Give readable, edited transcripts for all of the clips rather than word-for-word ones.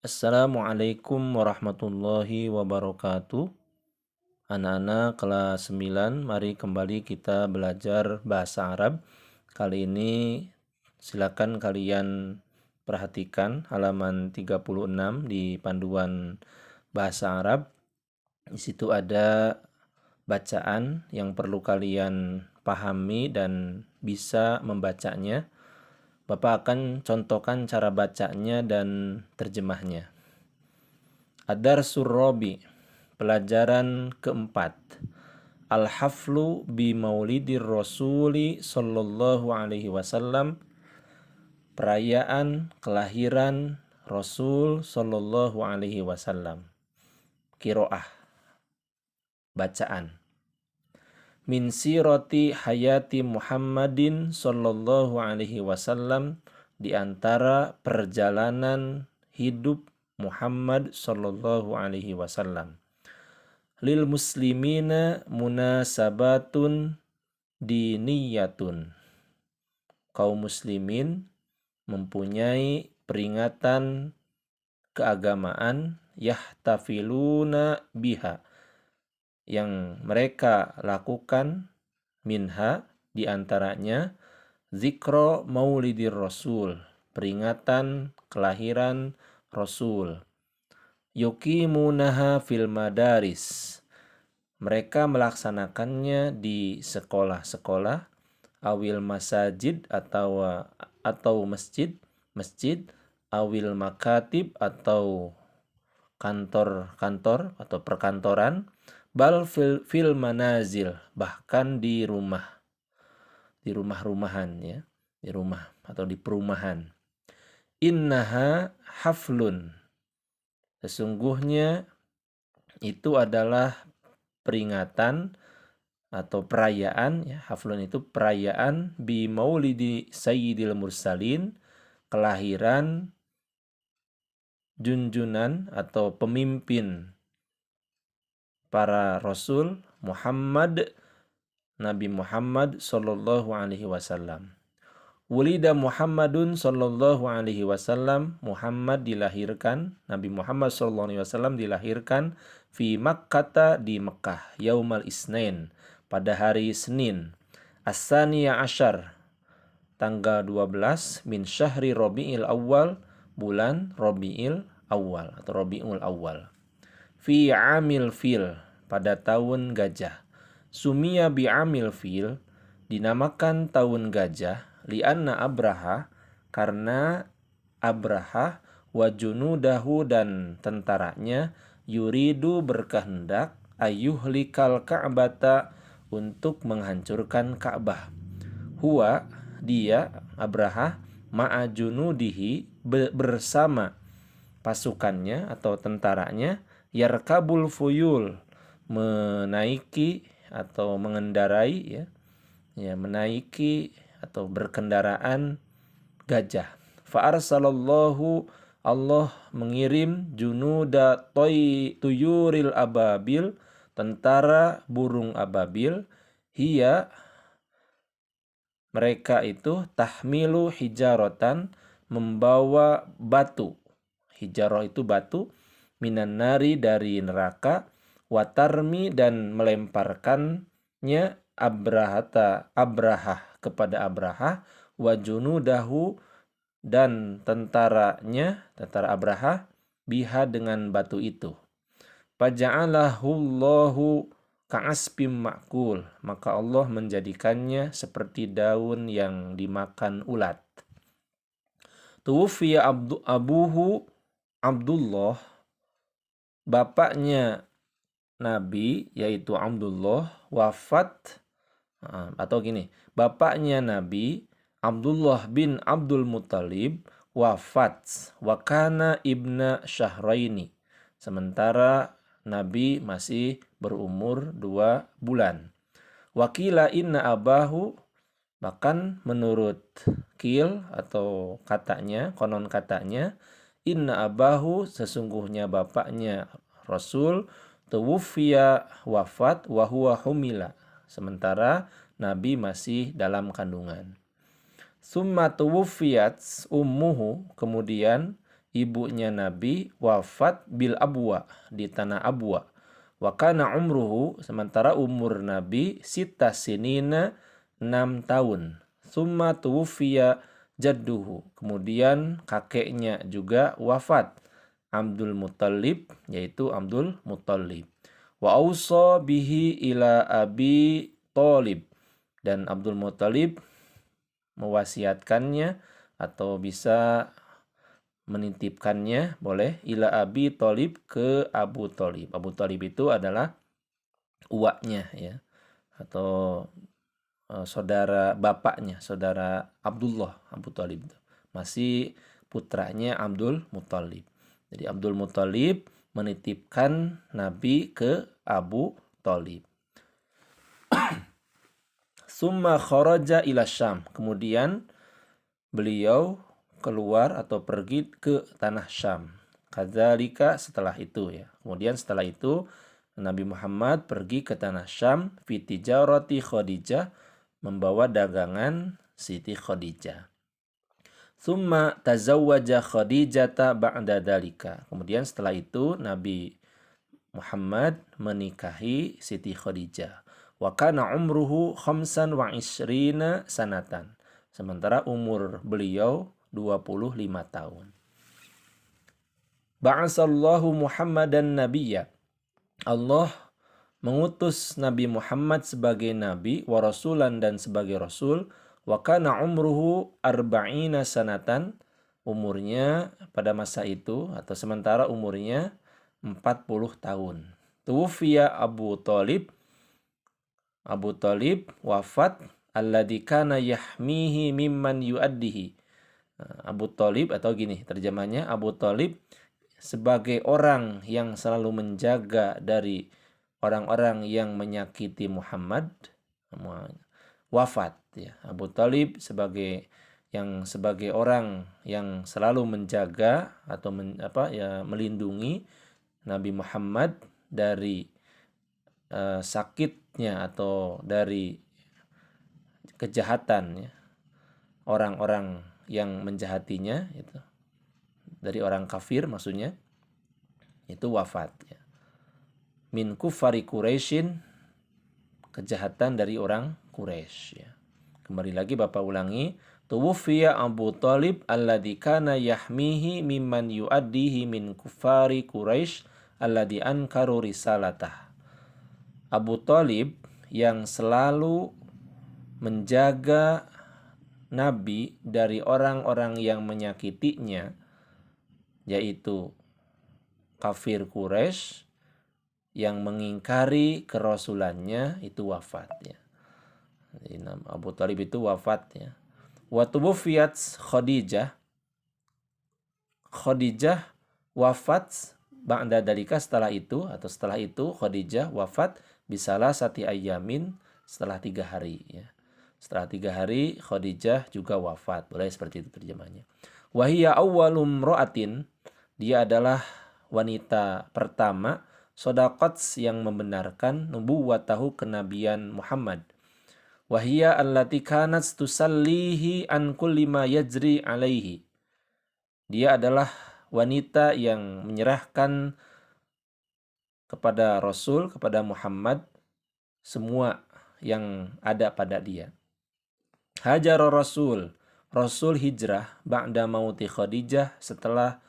Assalamualaikum warahmatullahi wabarakatuh. Anak-anak kelas 9, mari kembali kita belajar bahasa Arab. Kali ini silakan kalian perhatikan halaman 36 di panduan bahasa Arab. Di situ ada bacaan yang perlu kalian pahami dan bisa membacanya. Bapak akan contohkan cara bacanya dan terjemahnya. Ad-Darsul Rabi, pelajaran keempat. Al-Haflu bi Maulidir Rasuli sallallahu alaihi wasallam, perayaan kelahiran Rasul sallallahu alaihi wasallam. Qiraah, bacaan. Min sirati hayati Muhammadin sallallahu alaihi wasallam, di antara perjalanan hidup Muhammad sallallahu alaihi wasallam. Lil muslimina munasabatun diniyatun. Kaum muslimin mempunyai peringatan keagamaan yahtafiluna biha, yang mereka lakukan, minha, diantaranya zikro maulidir rasul, peringatan kelahiran Rasul. Yuqimunaha fil madaris, mereka melaksanakannya di sekolah-sekolah, awil masajid atau masjid, awil makatib atau kantor-kantor atau perkantoran, bal fil manazil, bahkan di rumah-rumahan ya, di rumah atau di perumahan. Innaha haflun, sesungguhnya itu adalah peringatan atau perayaan ya. Haflun itu perayaan bi maulidi sayyidil mursalin, kelahiran junjunan atau pemimpin para rasul, Nabi Muhammad sallallahu alaihi wasallam. Wulida Muhammadun sallallahu alaihi wasallam, Muhammad dilahirkan, Nabi Muhammad sallallahu alaihi wasallam dilahirkan fi Makkah, di Mekah, yaumal isnain, pada hari Senin, as-saniya asyar, tanggal 12, min syahri Rabi'il Awal, bulan Rabi'il Awal atau Rabi'ul Awal. Fi amil fil, pada tahun gajah. Sumia bi amil fil, dinamakan tahun gajah, lianna Abraha, karena Abraha, wa junudahu, dan tentaranya, yuridu, berkehendak, ayyuhlikal ka'bata, untuk menghancurkan Ka'bah. Huwa, dia Abraha, ma'a junudihi, bersama pasukannya atau tentaranya, yarkabul fuyul, menaiki atau mengendarai menaiki atau berkendaraan gajah. Fa'arsalallahu, Allah mengirim junuda tuyuril ababil, tentara burung ababil, hiya, mereka itu, tahmilu hijarotan, membawa batu. Hijarah itu batu, minan nari, dari neraka, watarmi, dan melemparkannya, Abrahah, kepada Abrahah, wajunudahu, dan tentara Abrahah, biha, dengan batu itu. Faja'alahullahu ka'asbim ma'kul, maka Allah menjadikannya seperti daun yang dimakan ulat. Tuwfiya abuhu Abdullah, bapaknya Nabi yaitu Abdullah wafat, atau gini, bapaknya Nabi Abdullah bin Abdul Muttalib wafat, wakana ibna syahraini, sementara Nabi masih berumur 2 bulan. Wakila inna abahu, bahkan menurut kil atau katanya, konon katanya, inna abahu, sesungguhnya bapaknya Rasul, tuwfiya, wafat, wahuwa humila, sementara Nabi masih dalam kandungan. Summa tuwfiyat ummuhu, kemudian ibunya Nabi wafat bil Abwa, di tanah Abwa. Wa kana umruhu, sementara umur Nabi sita sinina, 6 tahun. Summa tuwfiya jadduhu, kemudian kakeknya juga wafat, Abdul Muttalib, yaitu Abdul Muttalib. Wa ausa bihi ila Abi Thalib, dan Abdul Muttalib mewasiatkannya atau bisa menitipkannya, boleh, ila Abi Thalib, ke Abu Thalib. Abu Thalib itu adalah uaknya ya, atau saudara bapaknya, saudara Abdullah, Abu Thalib itu. Masih putranya Abdul Muthalib. Jadi Abdul Muthalib menitipkan Nabi ke Abu Thalib. Summa kharaja ila Syam, kemudian beliau keluar atau pergi ke tanah Syam. Kadzalika, setelah itu ya. Kemudian setelah itu Nabi Muhammad pergi ke tanah Syam fi tijarati Khadijah, membawa dagangan Siti Khadijah. Summa tazawwaja Khadijata ba'da dalika. Kemudian setelah itu Nabi Muhammad menikahi Siti Khadijah. Wa kana umruhu 25 sanatan. Sementara umur beliau 25 tahun. Ba'asallahu Muhammadan nabiyya. Allah mengutus Nabi Muhammad sebagai nabi, wa rasulan, dan sebagai rasul. Wa kana umruhu 40 sanatan. Umurnya pada masa itu, atau sementara umurnya 40 tahun. Tuwfiya Abu Thalib. Abu Thalib wafat, alladzi kana yahmihi mimman yuaddihi. Abu Thalib, atau gini terjemahnya, Abu Thalib sebagai orang yang selalu menjaga dari orang-orang yang menyakiti Muhammad, wafat ya. Abu Thalib sebagai orang yang selalu menjaga atau melindungi Nabi Muhammad dari sakitnya atau dari kejahatan ya, orang-orang yang menjahatinya, itu dari orang kafir maksudnya, itu wafat ya. Min kufari Quraisyin, kejahatan dari orang Quraisy ya. Kembali lagi Bapak ulangi, tuwfiya Abu Thalib alladzi kana yahmihi mimman yuaddihi min kufari Quraisy alladzi ankaru risalatah. Abu Thalib yang selalu menjaga Nabi dari orang-orang yang menyakitinya, yaitu kafir Quraisy yang mengingkari kerasulannya, itu wafat ya. Jadi, Abu Thalib itu wafat ya. Wa tuwfiyat Khadijah. Khadijah wafat ba'da dalika, setelah itu Khadijah wafat bisalah sati ayamin, setelah 3 hari ya. Setelah 3 hari Khadijah juga wafat. Boleh seperti itu terjemahnya. Wahiyya awwalum ro'atin, dia adalah wanita pertama sodaqat yang membenarkan nubuwatahu, kenabian Muhammad. Wahiyya allati kanat tusallihi an kulli ma yajri alaihi. Dia adalah wanita yang menyerahkan kepada Rasul, kepada Muhammad, semua yang ada pada dia. Hajar Rasul hijrah ba'da mauti Khadijah, setelah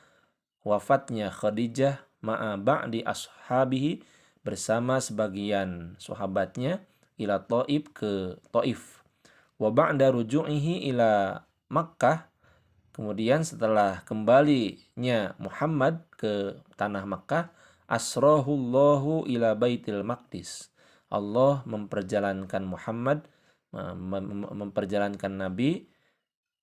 wafatnya Khadijah, ma'a ba'di ashabihi, bersama sebagian sahabatnya, ila Taif, ke Taif. Wa ba'da ruju'ihi ila Makkah, kemudian setelah kembalinya Muhammad ke tanah Makkah, asrahullahu ila Baitil Maqdis. Allah memperjalankan Muhammad, memperjalankan Nabi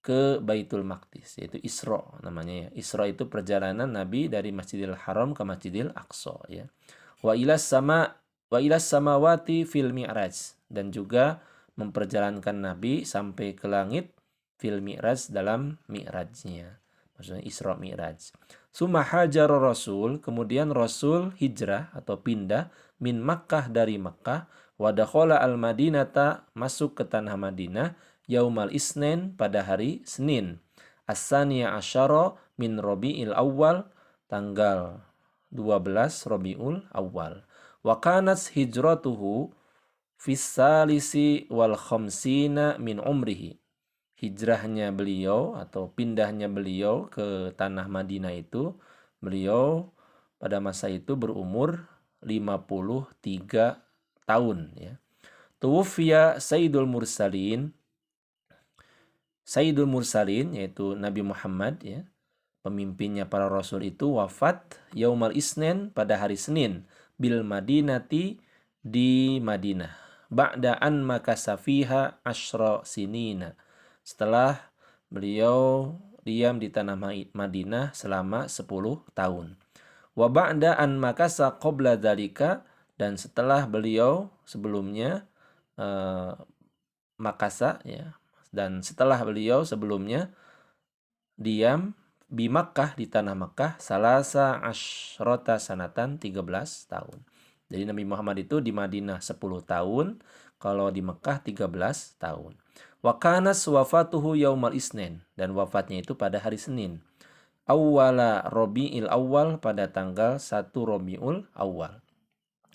ke Baitul Maqdis, yaitu Isra namanya ya. Isra itu perjalanan Nabi dari Masjidil Haram ke Masjidil Aqsa ya. Wa ilas samawati fil mi'raj, dan juga memperjalankan Nabi sampai ke langit fil mi'raj, dalam mi'rajnya. Maksudnya Isra Mi'raj. Summa hajar Rasul, kemudian Rasul hijrah atau pindah min Makkah, dari Makkah, wa dakhala al-Madinata, masuk ke tanah Madinah, yaumal isnin, pada hari Senin, as-saniya asyara, min Rabiul Awal, tanggal 12 Rabiul Awal. Wa kanat hijratuhu fis salisi wal khamsina min umrihi. Hijrahnya beliau atau pindahnya beliau ke tanah Madinah itu, beliau pada masa itu berumur 53 tahun ya. Tuwfiya Sayyidul Mursalin, Sayyidul Mursalin yaitu Nabi Muhammad ya, pemimpinnya para rasul itu wafat yaumal isnin pada hari Senin bil Madinati di Madinah. Ba'da an makasa fiha asyra sinina. Setelah beliau diam di tanah Madinah selama 10 tahun. Wa ba'da an makasa qabla dzalika, dan setelah beliau sebelumnya makasa ya, dan setelah beliau sebelumnya diam di Makkah, di tanah Makkah, salasa asyrota sanatan, 13 tahun. Jadi Nabi Muhammad itu di Madinah 10 tahun, kalau di Makkah 13 tahun. Wa kanas wafatuhu yaumal isnin, dan wafatnya itu pada hari Senin. Awwala Rabiul Awal, pada tanggal 1 Rabiul Awal.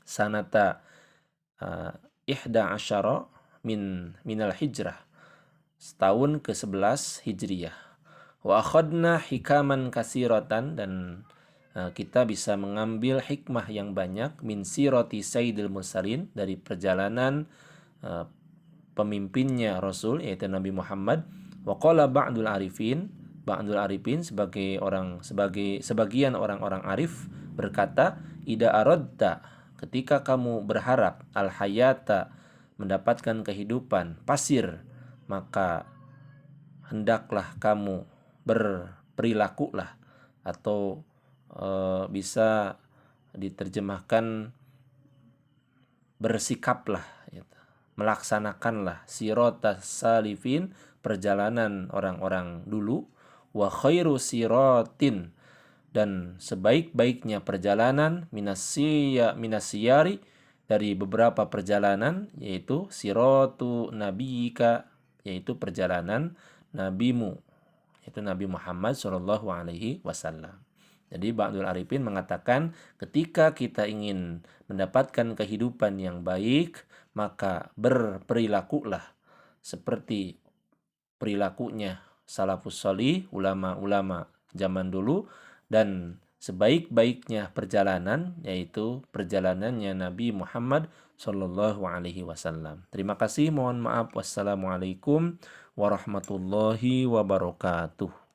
Sanata ihda asyara minal hijrah, setahun ke-11 Hijriyah. Wa akhadna hikaman kasiratan, dan kita bisa mengambil hikmah yang banyak min sirati Sayyidil Mursalin, dari perjalanan pemimpinnya Rasul yaitu Nabi Muhammad. Wa qala ba'dul arifin, sebagian orang-orang arif berkata, ida aradta, ketika kamu berharap al hayata, mendapatkan kehidupan pasir, maka hendaklah kamu berperilakulah, atau bisa diterjemahkan bersikaplah, gitu. Melaksanakanlah sirotas salifin, perjalanan orang-orang dulu. Wa khairu sirotin, dan sebaik-baiknya perjalanan minasiyari, dari beberapa perjalanan, yaitu sirotu nabiyika, yaitu perjalanan nabimu, yaitu Nabi Muhammad SAW. Jadi Ba'dul Arifin mengatakan, ketika kita ingin mendapatkan kehidupan yang baik, maka berperilakulah seperti perilakunya salafus sholih, ulama-ulama zaman dulu, dan sebaik-baiknya perjalanan yaitu perjalanannya Nabi Muhammad SAW. Terima kasih, mohon maaf. Wassalamualaikum warahmatullahi wabarakatuh.